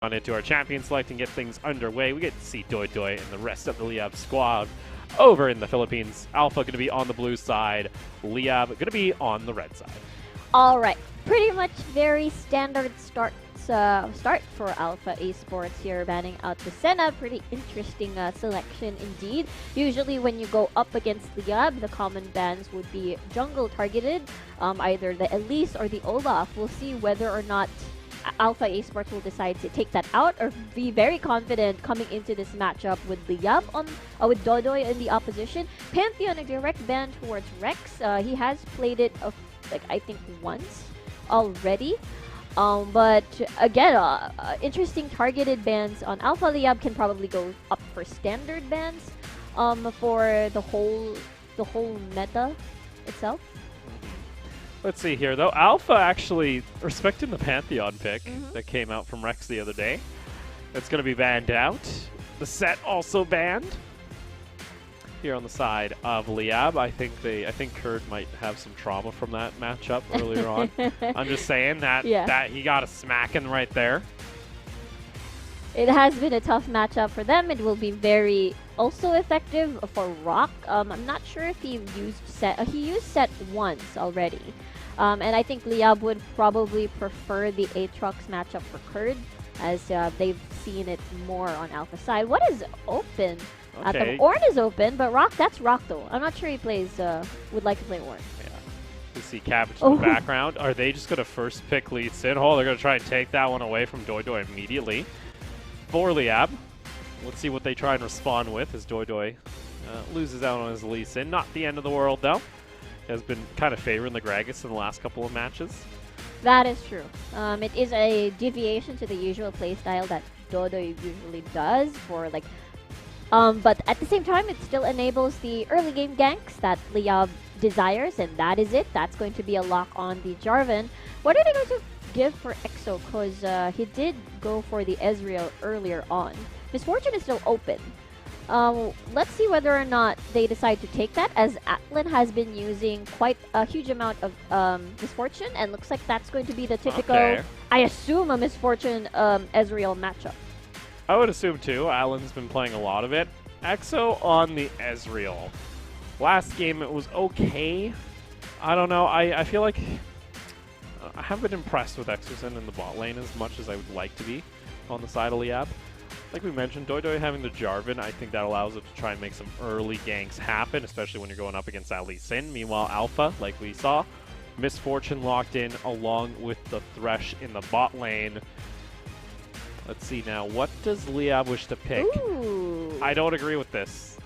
on into our champion select and get things underway. We get to see Doi Doi and the rest of the Liyab squad over in the Philippines. Alpha going to be on the blue side, Liyab going to be on the red side. All right, pretty much very standard start for Alpha Esports here, banning out the Senna. Pretty interesting selection indeed. Usually when you go up against Liyab, the common bans would be jungle targeted, either the Elise or the Olaf. We'll see whether or not Alpha Esports will decide to take that out or be very confident coming into this matchup with Liyab with Dodoy in the opposition. Pantheon, a direct ban towards Rex. He has played it I think once already. But again, interesting targeted bans on Alpha. Liyab can probably go up for standard bans for the whole meta itself. Let's see here, though. Alpha actually respecting the Pantheon pick that came out from Rex the other day. That's going to be banned out. The set also banned here on the side of Liyab. I think Kurt might have some trauma from that matchup earlier on. I'm just saying that that he got a smacking right there. It has been a tough matchup for them. It will be very also effective for Rock. I'm not sure if he used set. He used set once already. And I think Liyab would probably prefer the Aatrox matchup for Kurd, as they've seen it more on Alpha side. What is open? Okay. Ornn is open, but Rock, that's Rock though. I'm not sure he plays, would like to play Ornn. Yeah. You see Cabbage in the background. Are they just going to first pick Lee Sin? Oh, they're going to try and take that one away from Doi Doi immediately. For Liyab, let's see what they try and respond with as Doi Doi loses out on his Lee Sin. Not the end of the world though. Has been kind of favoring the Gragas in the last couple of matches. That is true. It is a deviation to the usual playstyle that Dodo usually does for but at the same time, it still enables the early game ganks that Liyab desires, and that is it. That's going to be a lock on the Jarvan. What are they going to give for EXO? Because he did go for the Ezreal earlier on. Misfortune is still open. Let's see whether or not they decide to take that, as Atlan has been using quite a huge amount of Misfortune, and looks like that's going to be the typical, I assume, a Misfortune Ezreal matchup. I would assume too. Alan's been playing a lot of it. EXO on the Ezreal. Last game it was okay. I don't know. I feel like I haven't been impressed with Exosin in the bot lane as much as I would like to be on the side of Liyab. Like we mentioned, Doi Doi having the Jarvan, I think that allows it to try and make some early ganks happen, especially when you're going up against Lee Sin. Meanwhile, Alpha, like we saw, Misfortune locked in along with the Thresh in the bot lane. Let's see now. What does Liyab wish to pick? Ooh. I don't agree with this.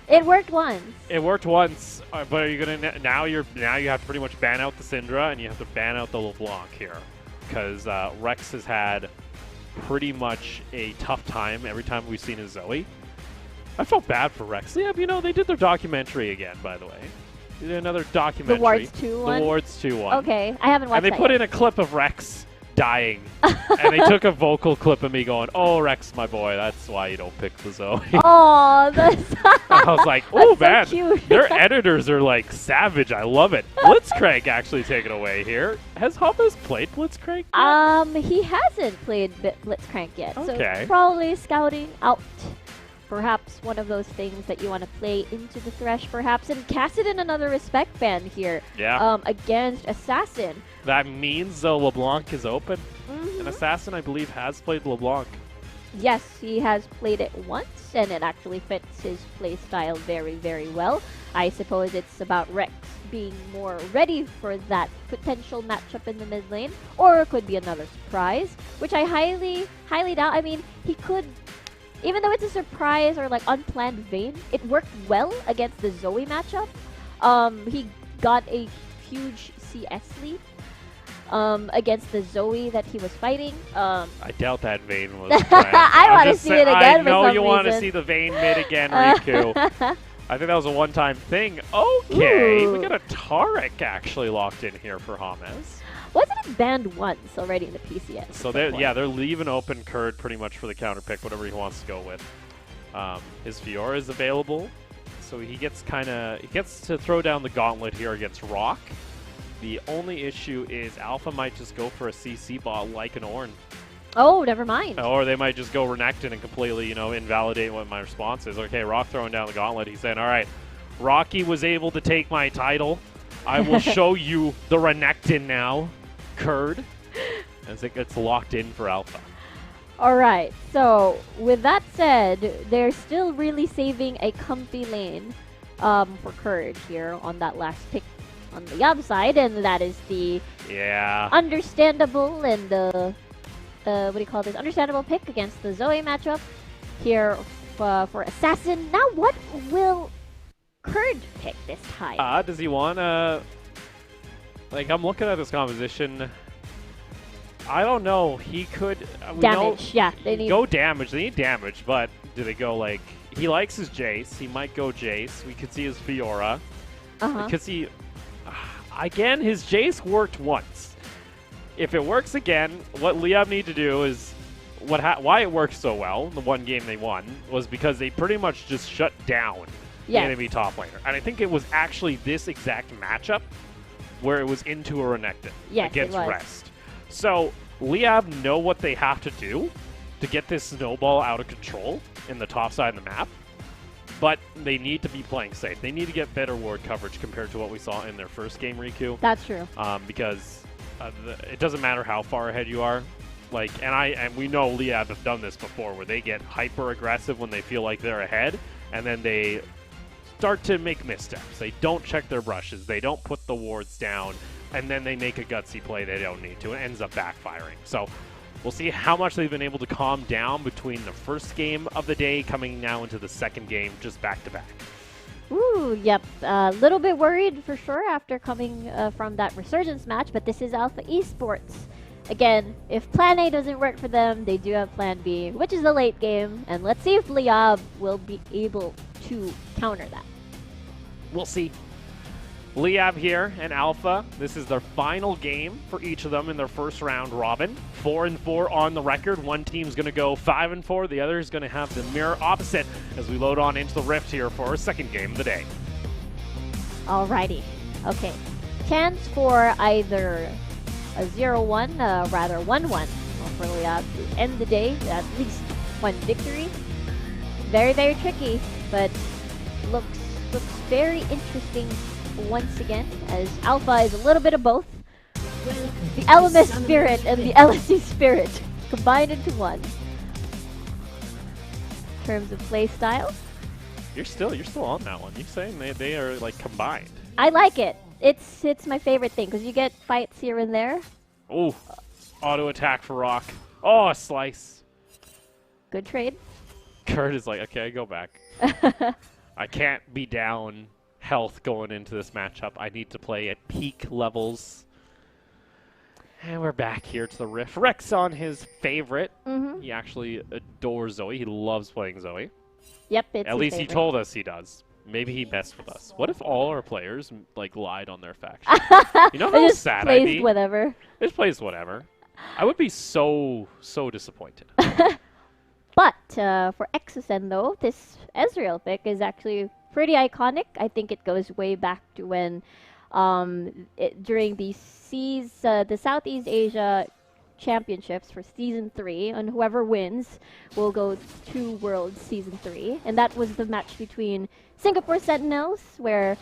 It worked once. It worked once, but are you gonna now you have to pretty much ban out the Syndra and you have to ban out the LeBlanc here, because Rex has had pretty much a tough time every time we've seen his Zoe. I felt bad for Rex. Yeah, you know, they did their documentary again, by the way. They did another documentary. The Wards 2 one? The Wards 2 one. Okay, I haven't watched that. And they put in a clip of Rex dying. And they took a vocal clip of me going, "Oh, Rex, my boy, that's why you don't pick the Zoe." Oh, that's I was like, "Oh, man, so cute. Their editors are like savage. I love it." Blitzcrank actually taken away here. Has Hoppus played Blitzcrank yet? He hasn't played Blitzcrank yet. Okay. So probably scouting out. Perhaps one of those things that you want to play into the Thresh, perhaps. And Kassadin, another respect ban here. Yeah. Against Assassin. That means, though, LeBlanc is open. And Assassin, I believe, has played LeBlanc. Yes, he has played it once, and it actually fits his playstyle very, very well. I suppose it's about Rex being more ready for that potential matchup in the mid lane, or it could be another surprise, which I highly, highly doubt. I mean, he could... Even though it's a surprise or unplanned Vayne, it worked well against the Zoe matchup. He got a huge CS lead against the Zoe that he was fighting. I doubt that Vayne was planned. I want to see it again. I know you want to see the Vayne mid again, Riku. I think that was a one-time thing. Okay, we got a Taric actually locked in here for James. Wasn't it banned once already in the PCS? So they're leaving open Kurd pretty much for the counter pick, whatever he wants to go with. His Fiora is available, so he gets to throw down the gauntlet here against Rock. The only issue is Alpha might just go for a CC bot like an Ornn. Oh, never mind. Or they might just go Renekton and completely, you know, invalidate what my response is. Okay, Rock throwing down the gauntlet. He's saying, all right, Rocky was able to take my title. I will show you the Renekton now, Curd. As it gets locked in for Alpha. All right, so with that said, they're still really saving a comfy lane for Curd here on that last pick on the Liyab side, and that is the understandable and what do you call this? Understandable pick against the Zoe matchup here for Assassin. Now, what will Curd pick this time? Does he want to... Like, I'm looking at this composition. I don't know. He could... damage, yeah. They need damage. They need damage, but do they go, like... He likes his Jace. He might go Jace. We could see his Fiora. Because he... Again, his Jace worked once. If it works again, what Liyab need to do is... why it worked so well, the one game they won, was because they pretty much just shut down the enemy top laner. And I think it was actually this exact matchup where it was into a Renekton against Rest. So Liyab know what they have to do to get this snowball out of control in the top side of the map, but they need to be playing safe. They need to get better ward coverage compared to what we saw in their first game, Riku. That's true. Because it doesn't matter how far ahead you are. Like, and we know Liyab have done this before, where they get hyper aggressive when they feel like they're ahead, and then they start to make missteps. They don't check their brushes. They don't put the wards down. And then they make a gutsy play they don't need to. It ends up backfiring. So we'll see how much they've been able to calm down between the first game of the day coming now into the second game, just back-to-back. Ooh, yep. A little bit worried for sure after coming from that Resurgence match, but this is Alpha Esports. Again, if Plan A doesn't work for them, they do have Plan B, which is the late game. And let's see if Liyab will be able to counter that. We'll see. Liyab here and Alpha. This is their final game for each of them in their first round robin. 4-4 on the record. One team's going to go 5-4. The other is going to have the mirror opposite as we load on into the Rift here for our second game of the day. Alrighty. Okay. Chance for either a 0-1, rather 1-1 for Liyab to end the day. At least one victory. Very, very tricky, but looks very interesting once again, as Alpha is a little bit of both. The LMS spirit and the LSE spirit combined into one. In terms of play style, you're still on that one. You're saying they are like combined. I like it. It's my favorite thing because you get fights here and there. Oh, auto attack for Rock. Oh, a slice. Good trade. Kurt is like, okay, go back. I can't be down health going into this matchup. I need to play at peak levels. And we're back here to the Rift. Rex on his favorite. He actually adores Zoe. He loves playing Zoe. Yep, it's at least favorite. He told us he does. Maybe he messed with us. What if all our players like lied on their faction? You know how sad I'd be? Whatever. It plays whatever. I would be so disappointed. But for Exosen though, this Ezreal pick is actually pretty iconic. I think it goes way back to when during the Southeast Asia Championships for Season 3, and whoever wins will go to Worlds Season 3. And that was the match between Singapore Sentinels, where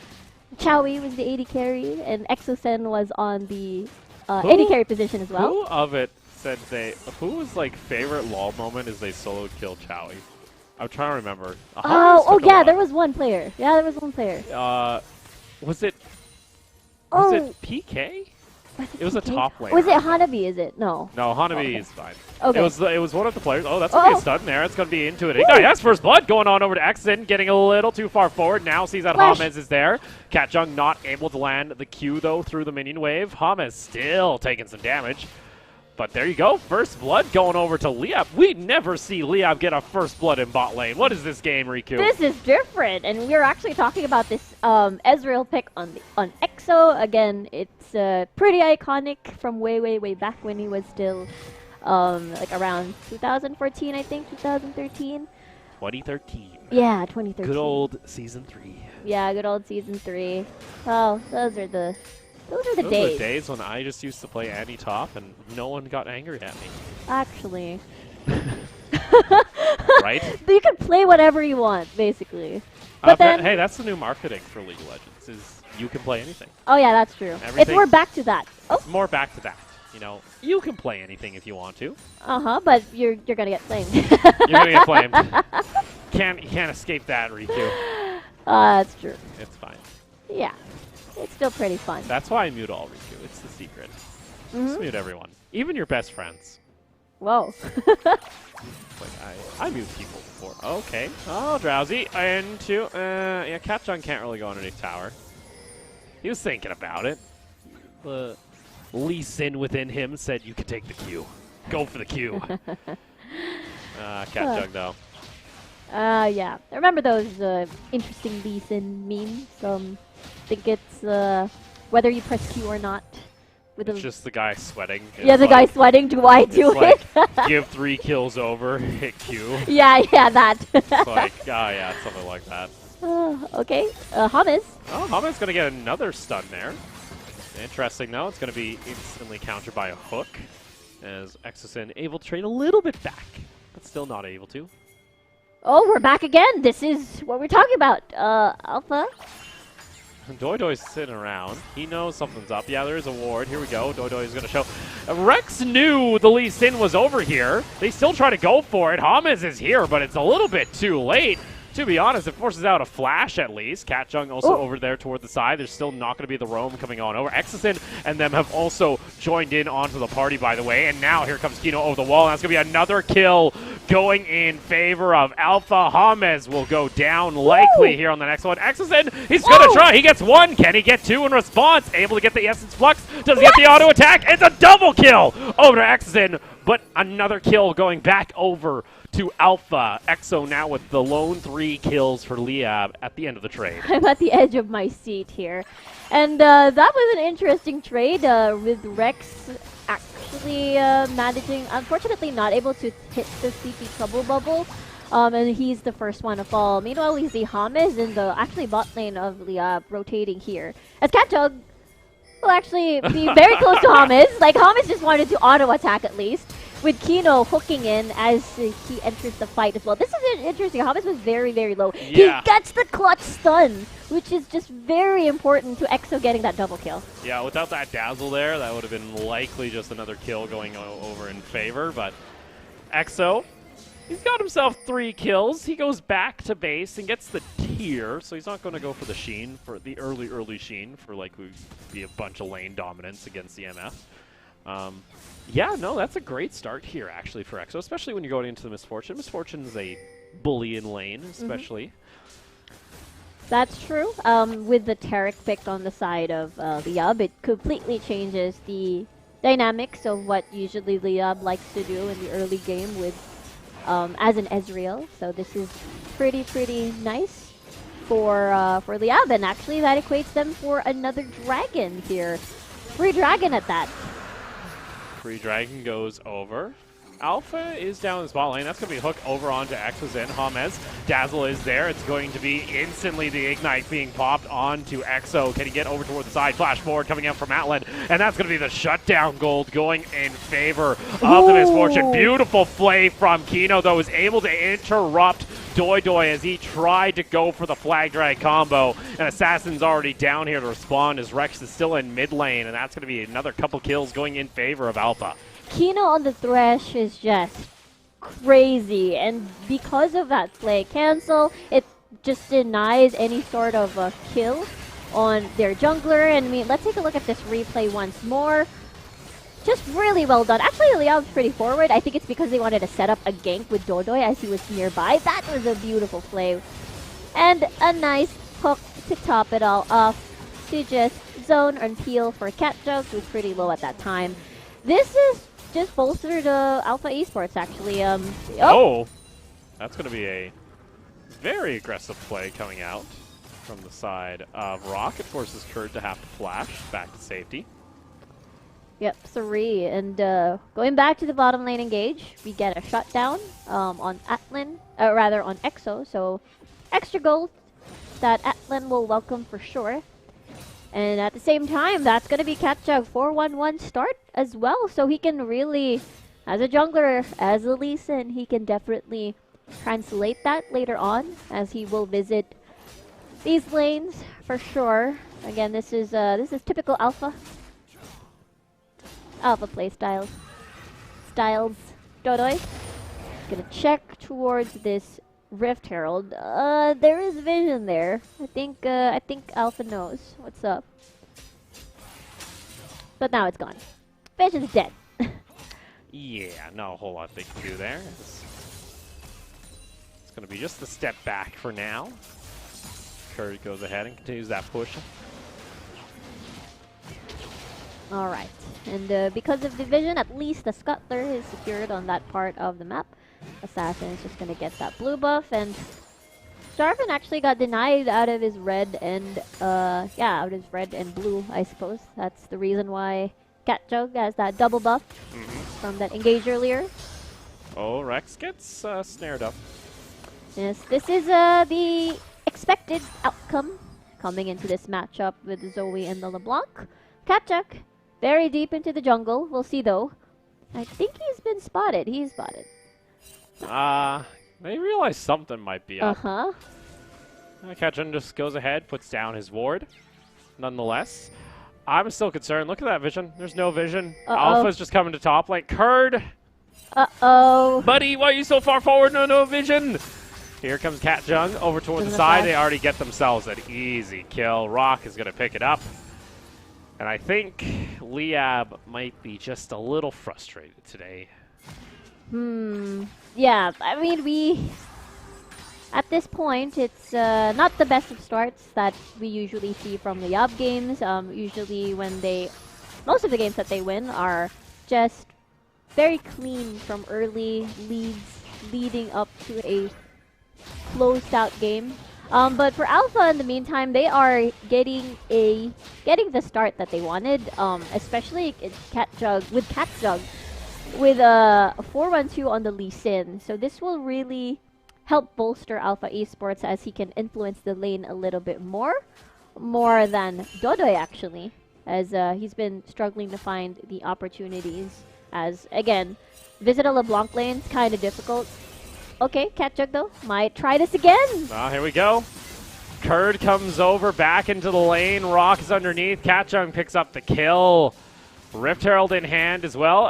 Chowie was the AD carry, and Exosen was on the AD carry position as well. Who of it said whose like favorite LOL moment is they solo kill Chowie? I'm trying to remember. Oh yeah, there was one player. Yeah, there was one player. Was it PK? It was a top lane. Was it Hanabi? Is it? No. No, Hanabi is fine. Okay. It was one of the players. Oh, that's gonna be a stun there. It's gonna be into it. Ignite. That's first blood going on over to Exen, getting a little too far forward. Now sees that James is there. Katjung not able to land the Q though through the minion wave. James still taking some damage. But there you go, first blood going over to Liyab. We never see Liyab get a first blood in bot lane. What is this game, Riku? This is different, and we're actually talking about this Ezreal pick on EXO. Again, it's pretty iconic from way back when he was still like around 2014, I think, 2013. 2013. Yeah, 2013. Good old Season 3. Yeah, good old Season 3. Well, those are the Those are the Those days. were the days when I just used to play anti-top and no one got angry at me. Actually. Right? You can play whatever you want, basically. But then, hey, that's the new marketing for League of Legends, is you can play anything. oh yeah, that's true. It's more back to that. Oh. It's more back to that. You know, you can play anything if you want to. But you're gonna get flamed. You're gonna get flamed. You can't escape that, Riku. That's true. It's fine. Yeah, it's still pretty fun. That's why I mute all Riku. It's the secret. Just mute everyone, even your best friends. Whoa. Like I mute people before. Okay. Oh, Drowsy into yeah. Catchung can't really go underneath tower. He was thinking about it. The Lee Sin within him said you could take the Q. Go for the Q. Catchung though. Yeah. I remember those interesting Lee Sin memes. I think it's whether you press Q or not. With It's just the guy sweating. Yeah, the guy sweating. Do I do it? Like, give 3 kills over, hit Q. Yeah, that. It's like, oh yeah, something like that. Okay. Hummus. Oh, Hama's going to get another stun there. Interesting, though. It's going to be instantly countered by a hook. As Exosin able to trade a little bit back, but still not able to. Oh, we're back again. This is what we're talking about. Alpha. Doidoi's sitting around. He knows something's up. Yeah, there is a ward. Here we go. Doidoi is going to show. Rex knew the Lee Sin was over here. They still try to go for it. Hamas is here, but it's a little bit too late. To be honest, it forces out a flash at least. Catchung also over there toward the side. There's still not going to be the roam coming on over. Exosin and them have also joined in onto the party, by the way. And now here comes Kino over the wall. And that's going to be another kill going in favor of Alpha. James will go down likely here on the next one. Exosin, he's going to try. He gets 1. Can he get 2 in response? Able to get the Essence Flux. Does he get the auto attack? It's a double kill over to Exosin. But another kill going back over to Alpha. Exo now with the lone 3 kills for Liyab at the end of the trade. I'm at the edge of my seat here. And that was an interesting trade with Rex actually managing, unfortunately not able to hit the CP trouble bubble. And he's the first one to fall. Meanwhile, we see James in the actually bot lane of Liyab rotating here. As Catchug will actually be very close to James. Like, James just wanted to auto attack at least, with Kino hooking in as he enters the fight as well. This is interesting. James was very, very low. Yeah. He gets the clutch stun, which is just very important to Exo getting that double kill. Yeah, without that dazzle there, that would have been likely just another kill going over in favor. But Exo, he's got himself 3 kills. He goes back to base and gets the tier, so he's not going to go for the Sheen, for the early Sheen, for like would be a bunch of lane dominance against the MF. Yeah, no, that's a great start here, actually, for Exo, especially when you're going into the Misfortune. Misfortune is a bully in lane, especially. That's true. With the Taric picked on the side of Liyab, it completely changes the dynamics of what usually Liyab likes to do in the early game with as an Ezreal. So this is pretty nice for Liyab, and actually that equates them for another dragon here. Free dragon at that. Free dragon goes over. Alpha is down in the spot lane. That's going to be hooked over onto Exosin. James. Dazzle is there. It's going to be instantly the Ignite being popped onto Exo. Can he get over toward the side? Flash forward coming out from Atlan. And that's going to be the shutdown gold going in favor of the Misfortune. Beautiful play from Kino, though, is able to interrupt Doidoi as he tried to go for the flag drag combo. And Assassin's already down here to respond as Rex is still in mid lane. And that's going to be another couple kills going in favor of Alpha. Kino on the Thresh is just crazy, and because of that play cancel, it just denies any sort of a kill on their jungler. And I mean, let's take a look at this replay once more. Just really well done. Actually, Liyab's pretty forward. I think it's because they wanted to set up a gank with Doidoi as he was nearby. That was a beautiful play. And a nice hook to top it all off to just zone and peel for Catjug, who's pretty low at that time. This is just bolstered Alpha Esports, actually. Oh, that's going to be a very aggressive play coming out from the side of Rock. It forces Kurt to have to flash back to safety. Yep, 3. And going back to the bottom lane engage, we get a shutdown on Atlan, rather on Exo. So extra gold that Atlan will welcome for sure. And at the same time, that's going to be Catchug 4-1-1 start as well. So he can really, as a jungler, as a Lee Sin, he can definitely translate that later on as he will visit these lanes for sure. Again, this is typical alpha play styles. Dodoy gonna check towards this Rift Herald. There is vision there. I think Alpha knows what's up. But now it's gone. Vision's dead. Yeah, not a whole lot they can do there. It's going to be just a step back for now. Curry goes ahead and continues that push. Alright, and because of division, at least the scuttler is secured on that part of the map. Assassin is just going to get that blue buff, and Starvin actually got denied out of his red and, out of his red and blue, I suppose. That's the reason why Catchug has that double buff from that engage earlier. Oh, Rex gets snared up. Yes, this is the expected outcome coming into this matchup with Zoe and the LeBlanc. Catchug, very deep into the jungle. We'll see though. I think he's been spotted. He's spotted. They realize something might be up. Uh-huh. Catchug just goes ahead, puts down his ward. Nonetheless, I'm still concerned. Look at that vision. There's no vision. Alpha's just coming to top lane. Curd! Uh-oh. Buddy, why are you so far forward? No vision! Here comes Catchug over towards the side. They already get themselves an easy kill. Rock is going to pick it up. And I think Liyab might be just a little frustrated today. Yeah, I mean, at this point, it's not the best of starts that we usually see from Liyab games. Usually most of the games that they win are just very clean from early leads leading up to a closed out game. But for Alpha, in the meantime, they are getting the start that they wanted, especially with Catchug with a 4-1-2 on the Lee Sin. So this will really help bolster Alpha Esports as he can influence the lane a little bit more than Dodoy actually, as he's been struggling to find the opportunities. As again, visit a LeBlanc lane's kind of difficult. Okay, Catchug though might try this again. Here we go. Curd comes over back into the lane. Rock is underneath. Catchug picks up the kill. Rift Herald in hand as well.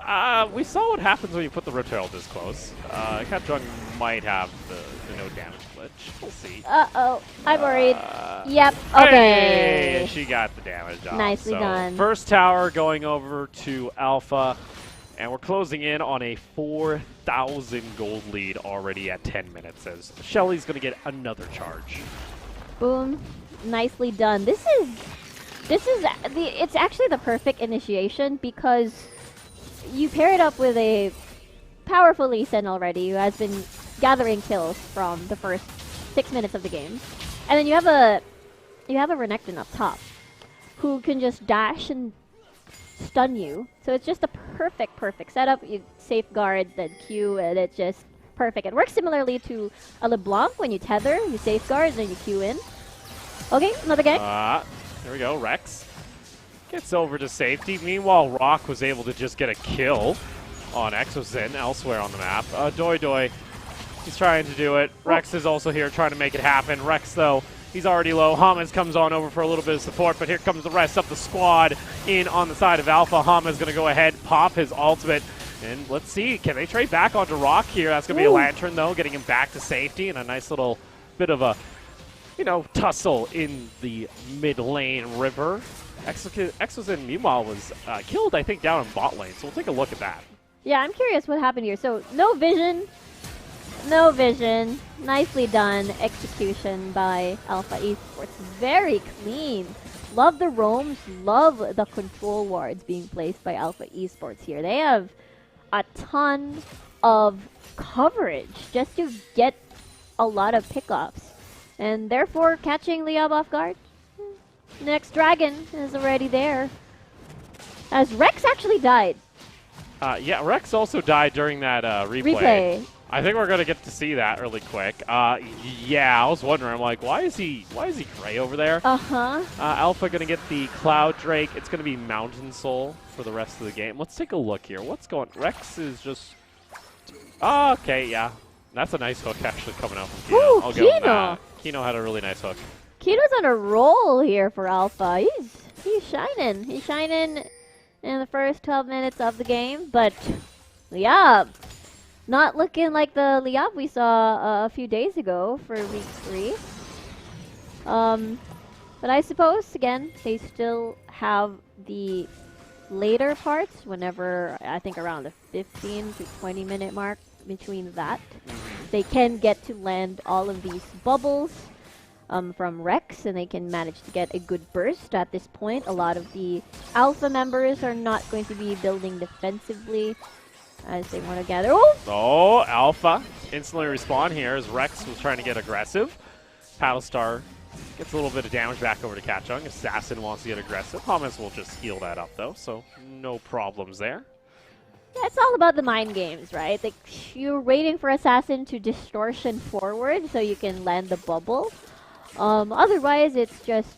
We saw what happens when you put the Rift Herald this close. Catchug might have the no damage glitch. We'll see. Uh-oh. I'm worried. Yep. Okay. Hey, she got the damage off. Nicely done. First tower going over to Alpha. And we're closing in on a 4,000 gold lead already at 10 minutes as Shelly's going to get another charge. Boom. Nicely done. It's actually the perfect initiation because you pair it up with a powerful Lee Sin already who has been gathering kills from the first 6 minutes of the game. And then you have a Renekton up top who can just dash and stun you. So it's just a perfect setup. You safeguard, then Q, and it's just perfect. It works similarly to a LeBlanc when you tether, you safeguard, then you Q in. Okay, another gank. There we go. Rex gets over to safety. Meanwhile, Rock was able to just get a kill on Exosin elsewhere on the map. Doy, he's trying to do it. Rex is also here trying to make it happen. Rex, though, he's already low. Hamas comes on over for a little bit of support, but here comes the rest of the squad in on the side of Alpha. Hamas going to go ahead, pop his ultimate, and let's see. Can they trade back onto Rock here? That's going to be a Lantern, though, getting him back to safety, and a nice little bit of a, tussle in the mid lane river. Exosin, meanwhile, was killed, I think, down in bot lane, so we'll take a look at that. Yeah, I'm curious what happened here. So, no vision. Nicely done execution by Alpha Esports. Very clean. Love the roams. Love the control wards being placed by Alpha Esports here. They have a ton of coverage just to get a lot of pickups. And therefore catching Liyab off guard. Next dragon is already there. As Rex actually died. Yeah, Rex also died during that replay. I think we're gonna get to see that really quick. Yeah, I was wondering. I'm like, why is he gray over there? Alpha gonna get the Cloud Drake. It's gonna be Mountain Soul for the rest of the game. Let's take a look here. What's going? Rex is just. Oh, okay, yeah, that's a nice hook actually coming out from Kino. Ooh, I'll give him Kino. that. Kino had a really nice hook. Kino's on a roll here for Alpha. He's shining. He's shining in the first 12 minutes of the game, but Liyab. Not looking like the Liyab we saw a few days ago for week 3. But I suppose, again, they still have the later parts whenever, I think around the 15 to 20 minute mark between that. They can get to land all of these bubbles from Rex, and they can manage to get a good burst. At this point, a lot of the Alpha members are not going to be building defensively as they want to gather. Oh, Alpha instantly respawn here as Rex was trying to get aggressive. Paddlestar gets a little bit of damage back over to Katjung. Assassin wants to get aggressive. Hamas will just heal that up, though, so no problems there. Yeah, it's all about the mind games, right? Like, you're waiting for Assassin to distortion forward so you can land the bubble. Otherwise, it's just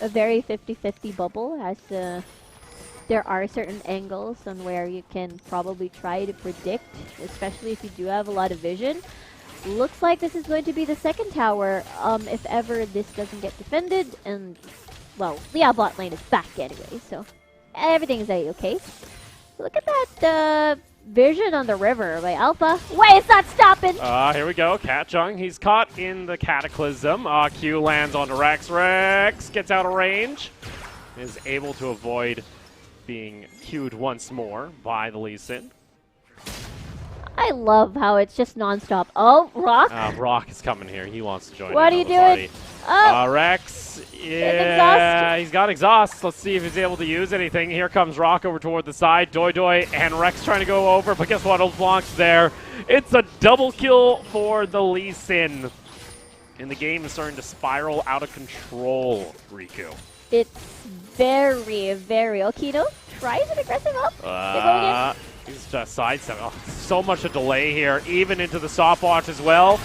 a very 50-50 bubble, as there are certain angles on where you can probably try to predict, especially if you do have a lot of vision. Looks like this is going to be the second tower, if ever this doesn't get defended, and, well, Liyab bot lane is back anyway, so everything is okay. Look at that vision on the river by Alpha. Wait, it's not stopping! Here we go, Katjung, he's caught in the Cataclysm. Q lands onto Rex. Rex gets out of range, is able to avoid being queued once more by the Lee Sin. I love how it's just non-stop. Oh, Rock? Rock is coming here. He wants to join. What are you doing? Rex. Yeah, he's got exhaust. Let's see if he's able to use anything. Here comes Rock over toward the side. Doi and Rex trying to go over, but guess what? LeBlanc's there. It's a double kill for the Lee Sin. And the game is starting to spiral out of control, Riku. It's very, very... Okito tries an aggressive up. He's just sidestep. Oh, so much a delay here, even into the stopwatch as well.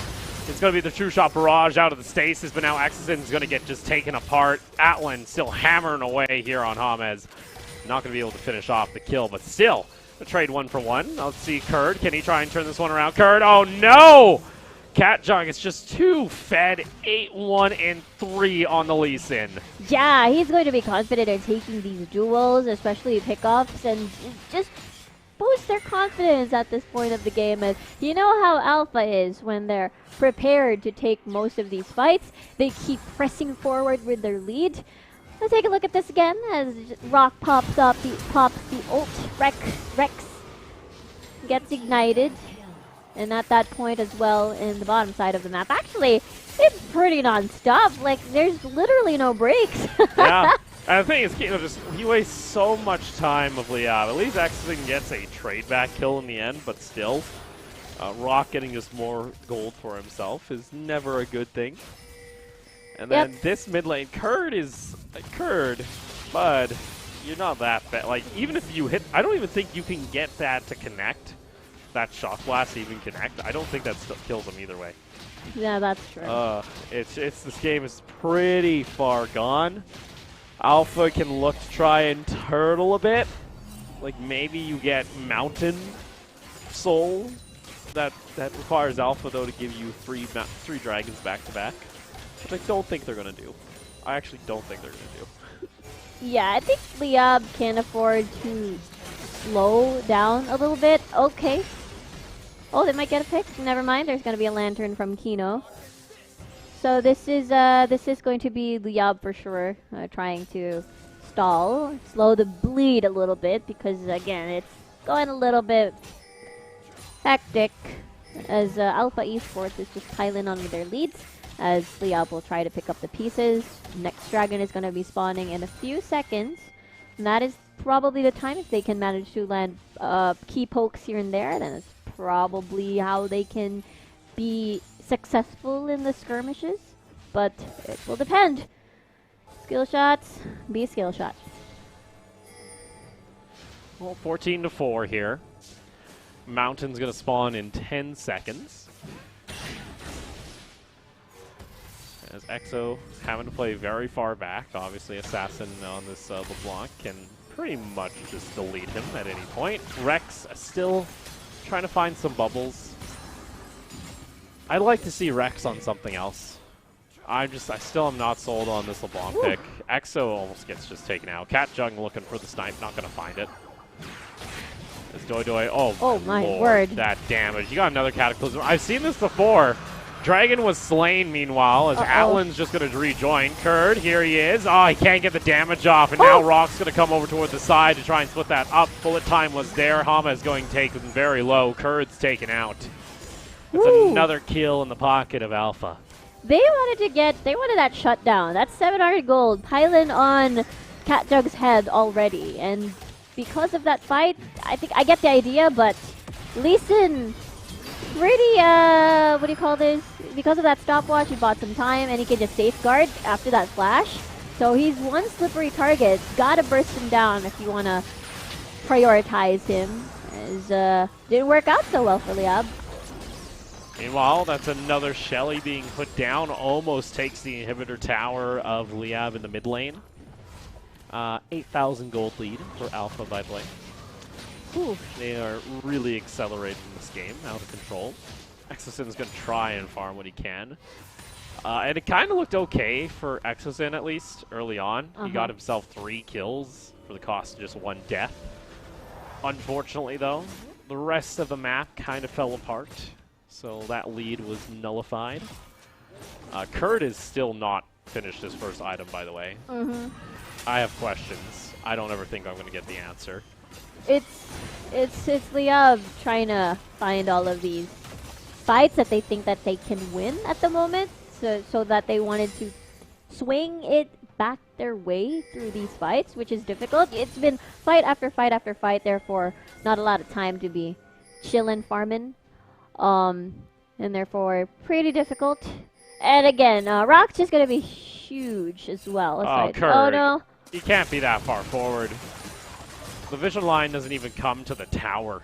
It's going to be the True Shot Barrage out of the stasis, but now Exison's going to get just taken apart. Atlan still hammering away here on Hames. Not going to be able to finish off the kill, but still a trade 1-for-1. Let's see Kurd. Can he try and turn this one around? Kurd, oh no! Katjung is just too fed, 8-1 and 3 on the Lee Sin. Yeah, he's going to be confident in taking these duels, especially pickups, and just boost their confidence at this point of the game. As you know how Alpha is when they're prepared to take most of these fights. They keep pressing forward with their lead. Let's take a look at this again as Rock pops the ult. Rex gets ignited. And at that point as well, in the bottom side of the map, actually, it's pretty non-stop. Like, there's literally no breaks. Yeah. And the thing is, he wastes so much time of Liyab. At least Exton gets a trade-back kill in the end, but still, Rock getting just more gold for himself is never a good thing. And then this mid lane, Kurd, bud, you're not that bad. Like, even if you hit, I don't even think you can get that to connect. That Shock Blast to even connect. I don't think that still kills him either way. Yeah, that's true. This game is pretty far gone. Alpha can look to try and turtle a bit. Like maybe you get Mountain Soul. That requires Alpha though to give you three dragons back to back, which I don't think they're gonna do. I actually don't think they're gonna do. Yeah, I think Liyab can afford to slow down a little bit. Okay. Oh, they might get a pick. Never mind. There's going to be a lantern from Kino. So this is going to be Liyab for sure, trying to slow the bleed a little bit because again it's going a little bit hectic as Alpha Esports is just piling on with their leads as Liyab will try to pick up the pieces. Next dragon is going to be spawning in a few seconds, and that is probably the time if they can manage to land key pokes here and there. Then it's probably how they can be successful in the skirmishes, but it will depend. Skill shots, be skill shots. Well, 14-4 here. Mountain's going to spawn in 10 seconds. As Exo having to play very far back. Obviously, Assassin on this LeBlanc can pretty much just delete him at any point. Rex still trying to find some bubbles. I'd like to see Rex on something else. I still am not sold on this LeBlanc pick. Exo almost gets just taken out. Cat Jung looking for the snipe, not going to find it. It's Doi. Oh my Lord, word. that damage. You got another Cataclysm. I've seen this before. Dragon was slain, meanwhile, as Atlan's just going to rejoin. Kurd, here he is. Oh, he can't get the damage off, and now Rock's going to come over toward the side to try and split that up. Bullet time was there. Hama is going taken very low. Kurd's taken out. It's another kill in the pocket of Alpha. They wanted that shutdown. That's 700 gold. Pylon on Cat Jug's head already, and because of that fight, I think I get the idea, but Lee Sin pretty, what do you call this? Because of that stopwatch, he bought some time, and he can just safeguard after that flash. So he's one slippery target. Gotta burst him down if you want to prioritize him. As didn't work out so well for Liyab. Meanwhile, that's another Shelly being put down. Almost takes the inhibitor tower of Liyab in the mid lane. 8,000 gold lead for Alpha by play. They are really accelerating this game, out of control. Exosin's going to try and farm what he can. And it kind of looked okay for Exosin, at least, early on. He got himself 3 kills for the cost of just 1 death. Unfortunately, though, the rest of the map kind of fell apart. So that lead was nullified. Kurd is still not finished his first item, by the way. I have questions. I don't ever think I'm going to get the answer. It's Liyab trying to find all of these fights that they think that they can win at the moment, so that they wanted to swing it back their way through these fights, which is difficult. It's been fight after fight after fight, therefore not a lot of time to be chillin' farming, and therefore pretty difficult. And again, Rock's just gonna be huge as well. Oh, Kurd. Oh no. He can't be that far forward. The vision line doesn't even come to the tower.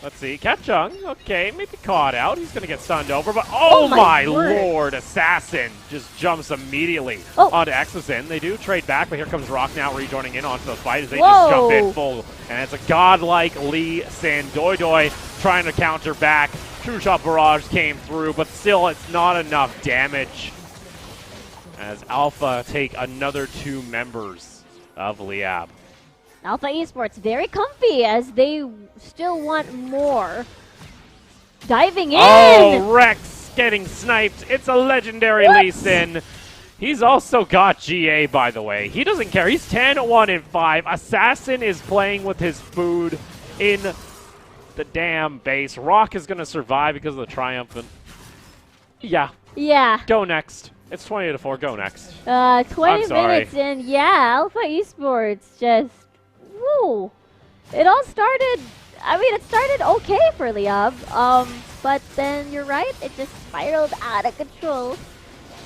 Let's see. Cat Jung, okay, maybe caught out. He's going to get stunned over, but oh my lord, Assassin just jumps immediately onto Exosin. They do trade back, but here comes Rock now rejoining in onto the fight as they just jump in full. And it's a godlike Lee Sin. Doi trying to counter back. True Shot Barrage came through, but still it's not enough damage. As Alpha take another 2 members of Liyab. Alpha Esports very comfy as they still want more. Diving in! Oh, Rex getting sniped. It's a legendary Lee Sin. He's also got GA, by the way. He doesn't care. He's 10-1-5. Assassin is playing with his food in the damn base. Rock is going to survive because of the triumphant. Yeah. Go next. It's 20-4. Go next. 20 minutes in. Yeah, Alpha Esports just... Woo! It all started... I mean, it started okay for Liyab, but then you're right, it just spiraled out of control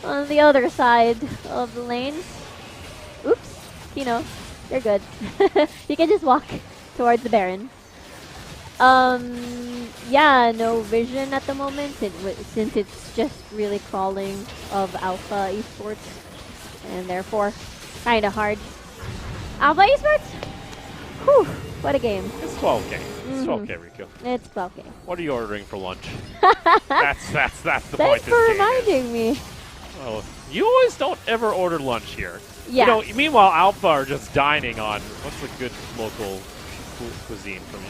on the other side of the lanes. Oops, Kino, you're good. You can just walk towards the Baron. Yeah, no vision at the moment since it's just really crawling of Alpha Esports, and therefore kind of hard. Alpha Esports? Whew, what a game. It's 12K. It's 12K, Riku. It's 12K. What are you ordering for lunch? that's the point. Thanks for reminding me. Oh, you always don't ever order lunch here. Yeah. You know, meanwhile, Alpha are just dining on what's a good local cuisine from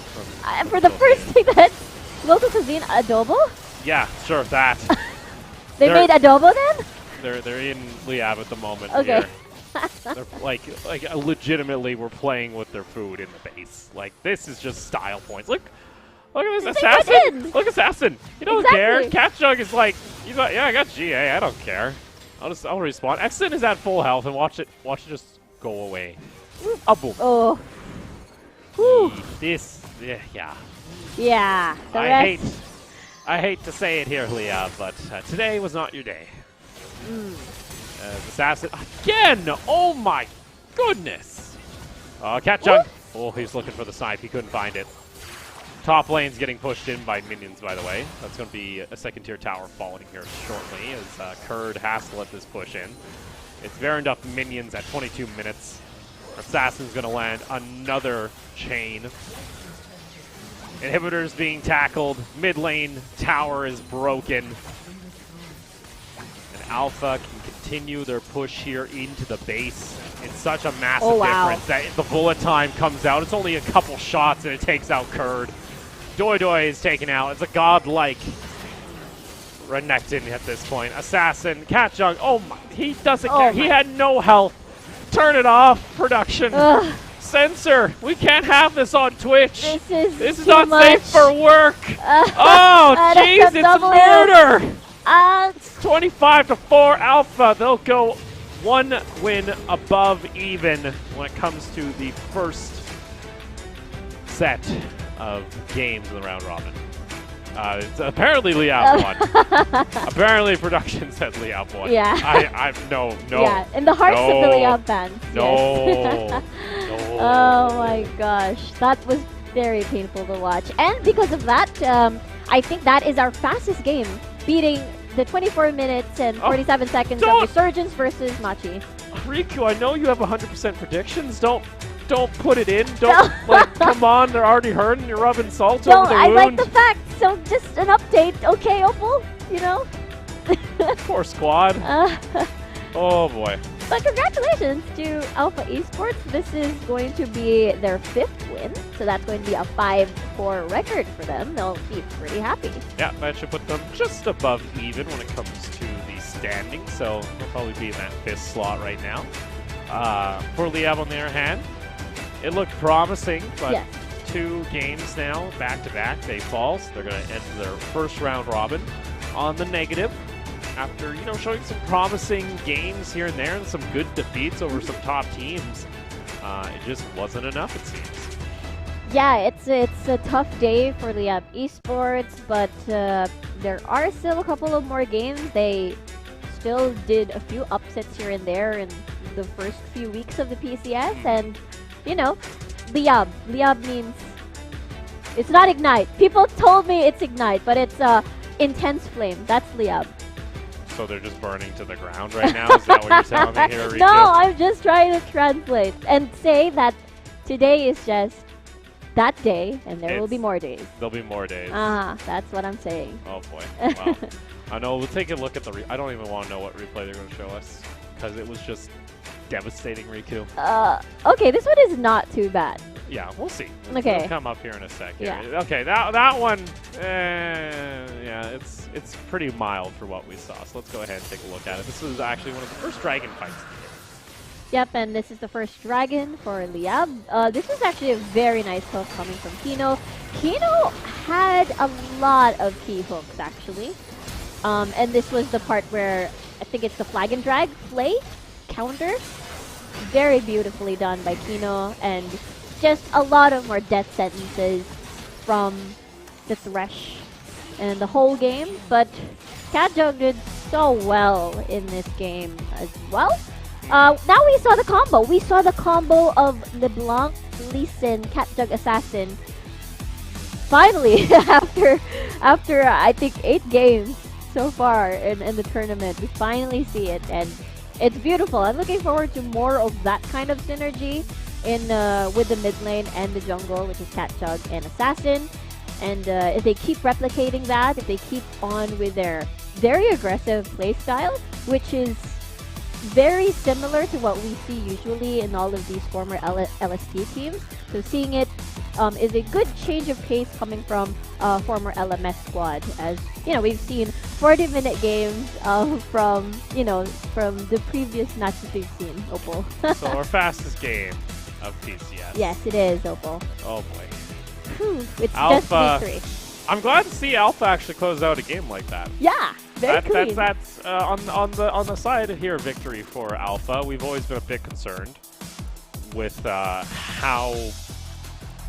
for the first thing that's local cuisine, adobo? Yeah, sure, that. They made adobo then? They're in Liyab at the moment. Okay. Here. They're like legitimately we're playing with their food in the base. Like, this is just style points. Look at this Assassin. Look, Assassin. He doesn't care. Cat Jug is like, he's like, yeah, I got GA. I don't care. I'll respawn. Exosin is at full health, and watch it just go away. Boom. Oh. Whew. Yeah. Yeah. I hate to say it here, Liyab, but today was not your day. Assassin again! Oh my goodness! Cat Jug. Oh, he's looking for the snipe. He couldn't find it. Top lane's getting pushed in by minions, by the way. That's going to be a second-tier tower falling here shortly as Kurd has to let this push in. It's Varund up minions at 22 minutes. Assassin's going to land another chain. Inhibitors being tackled. Mid lane tower is broken. And Alpha can continue their push here into the base. It's such a massive difference that the bullet time comes out. It's only a couple shots and it takes out Kurd. Doi is taken out. It's a godlike Renekton at this point. Assassin, Catjug. Oh my, he doesn't care. He had no health. Turn it off, production. Censor. We can't have this on Twitch. This is not safe for work. Oh, jeez, it's murder. It's 25-4 Alpha. They'll go one win above even when it comes to the first set of games in the round robin. It's apparently Liyab won. Apparently production said Liyab won. Yeah. No. Yeah, in the hearts of the Liyab fans. No. Yes. Oh my gosh, that was very painful to watch. And because of that, I think that is our fastest game, beating the 24 minutes and 47 seconds of Resurgence versus Machi. Riku, I know you have 100% predictions. Don't put it in. Don't come on, they're already hurt and you're rubbing salt over the wound. I like the fact, so just an update, okay, Opal? You know? Poor squad. Oh boy. But congratulations to Alpha Esports. This is going to be their 5th win, so that's going to be a 5-4 record for them. They'll be pretty happy. Yeah, that should put them just above even when it comes to the standings, so they'll probably be in that 5th slot right now. For Liyab, on the other hand, it looked promising, but 2 games now, back-to-back, they fall. So they're going to end their first round robin on the negative. After, showing some promising games here and there and some good defeats over some top teams, it just wasn't enough, it seems. Yeah, it's a tough day for Liyab Esports, but there are still a couple of more games. They still did a few upsets here and there in the first few weeks of the PCS, and, Liyab. Liyab means it's not Ignite. People told me it's Ignite, but it's Intense Flame. That's Liyab. So they're just burning to the ground right now? Is that what you're telling me here, Rico? No, I'm just trying to translate and say that today is just that day, and there will be more days. There'll be more days. That's what I'm saying. Oh boy. Wow. I know. We'll take a look at the. I don't even want to know what replay they're going to show us because it was just devastating, Riku. Okay, this one is not too bad. Yeah, we'll see. Okay. It'll come up here in a sec. Yeah. Okay, that one. Yeah, it's pretty mild for what we saw. So let's go ahead and take a look at it. This was actually one of the first dragon fights. Yep, and this is the first dragon for Liyab. This was actually a very nice hook coming from Kino. Kino had a lot of key hooks, actually. And this was the part where I think it's the flag and drag play counter. Very beautifully done by Kino, and just a lot of more death sentences from the Thresh and the whole game. But Catjug did so well in this game as well. Now we saw the combo. We saw the combo of LeBlanc, Lee Sin, Catjug, Assassin. Finally, after I think 8 games so far in the tournament, we finally see it, and it's beautiful. I'm looking forward to more of that kind of synergy in with the mid lane and the jungle, which is Catjug and Assassin. And if they keep replicating that, if they keep on with their very aggressive playstyle, which is very similar to what we see usually in all of these former LST teams. So seeing it is a good change of pace coming from former LMS squad, as we've seen 40-minute games from the previous matches we've seen. Opal. So our fastest game of PCS. Yes, it is, Opal. Oh boy. Whew, it's Alpha, just victory. I'm glad to see Alpha actually close out a game like that. Yeah, very clean. That's on the side here, victory for Alpha. We've always been a bit concerned with how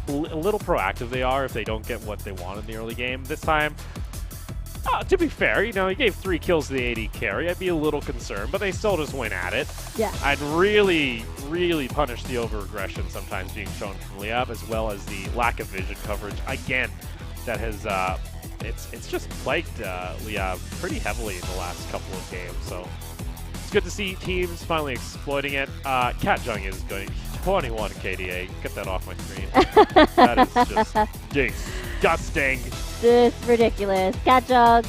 little proactive they are if they don't get what they want in the early game. This time, To be fair, you know, he gave 3 kills to the AD carry. I'd be a little concerned, but they still just went at it. Yeah. I'd really, really punish the over-aggression sometimes being shown from Liyab, as well as the lack of vision coverage. Again, that has, it's just plagued Liyab pretty heavily in the last couple of games. So it's good to see teams finally exploiting it. Cat Jung is going 21 KDA. Get that off my screen. That is just disgusting. This is ridiculous. Catjug,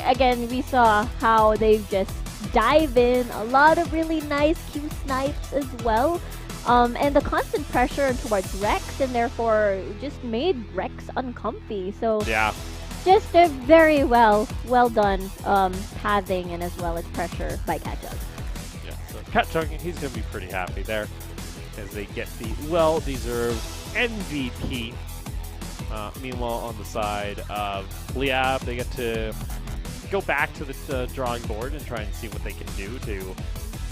again, we saw how they just dive in. A lot of really nice Q snipes as well. And the constant pressure towards Rex, and therefore just made Rex uncomfy. So yeah, just a very well done pathing and as well as pressure by Catjug. Yeah, so Cat Jung, he's going to be pretty happy there as they get the well-deserved MVP. Meanwhile, on the side of Liyab, they get to go back to the drawing board and try and see what they can do to,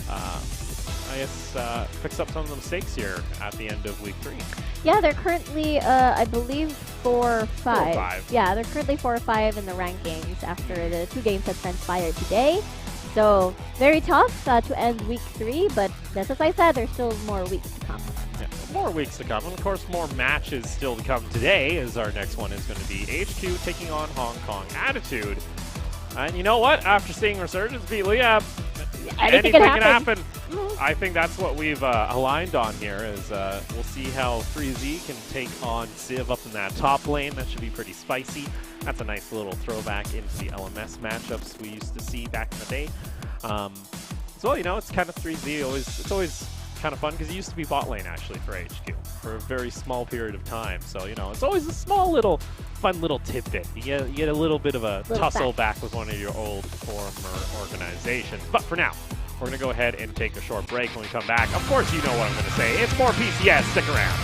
I guess, fix up some of the mistakes here at the end of week 3. Yeah, they're currently, I believe, 4-5. 4-5. Yeah, they're currently 4-5 in the rankings after the 2 games that transpired today. So, very tough to end week 3, but just as I said, there's still more weeks to come. Yeah, more weeks to come, and of course more matches still to come today, as our next one is going to be HQ taking on Hong Kong Attitude. And you know what? After seeing Resurgence beat Liyab, anything can happen. I think that's what we've aligned on here, is we'll see how 3Z can take on Civ up in that top lane. That should be pretty spicy. That's a nice little throwback into the LMS matchups we used to see back in the day. So, you know, it's kind of 3Z. It's always kind of fun, because it used to be bot lane, actually, for HQ for a very small period of time. So, you know, it's always a small little fun little tidbit. You get a little bit of a tussle back with one of your old former organizations. But for now, we're going to go ahead and take a short break. When we come back, of course you know what I'm going to say. It's more PCS. Stick around.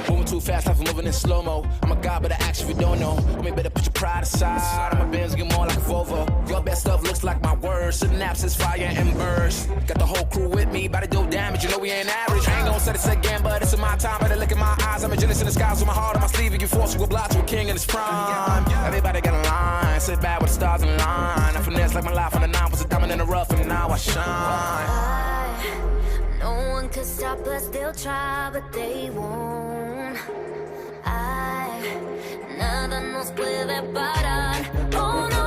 Moving too fast, life moving in slow-mo. I'm a god, but I act if you don't know. Homie, better put your pride aside. I'm a Benz, get more like a Volvo. Your best stuff looks like my words. Synapses, fire, and burst. Got the whole crew with me, about to do damage. You know we ain't average. I ain't gonna say this again, but it's in my time. Better look in my eyes. I'm a genius in the skies with my heart on my sleeve. You can force you a block to a king in his prime. Everybody got a line. Sit back with the stars in line. I finesse like my life on the 9 was a diamond in the rough, and now I shine. No one could stop us, they'll try, but they won't. Nada nos puede parar. Oh no,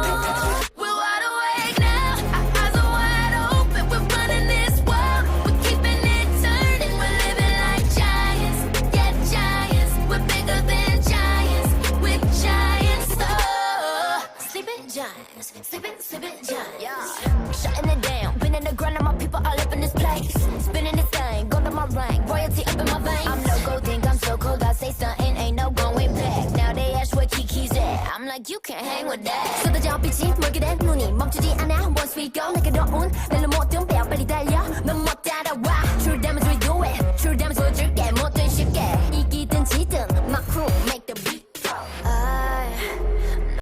we're wide awake now. Our eyes are wide open. We're running this world. We're keeping it turning. We're living like giants. Yeah, giants. We're bigger than giants. We're giants. Oh, sleeping giants. Sleeping giants. Yeah. Shutting it down. Been in the ground, and my people all up in this place. Spinning this thing, gold on my rank. Royalty up in my veins. I'm no gold, think I'm so cold. I say something, ain't no going back. Now they ask where Kiki's at. I'm like, you can't hang with that. 쏟아져 빛이 멀게 된 눈이 멈추지 않아. Once we go, 내게 너운 날로 모든 뼈 빨리 달려. 넌 못 따라와. True damage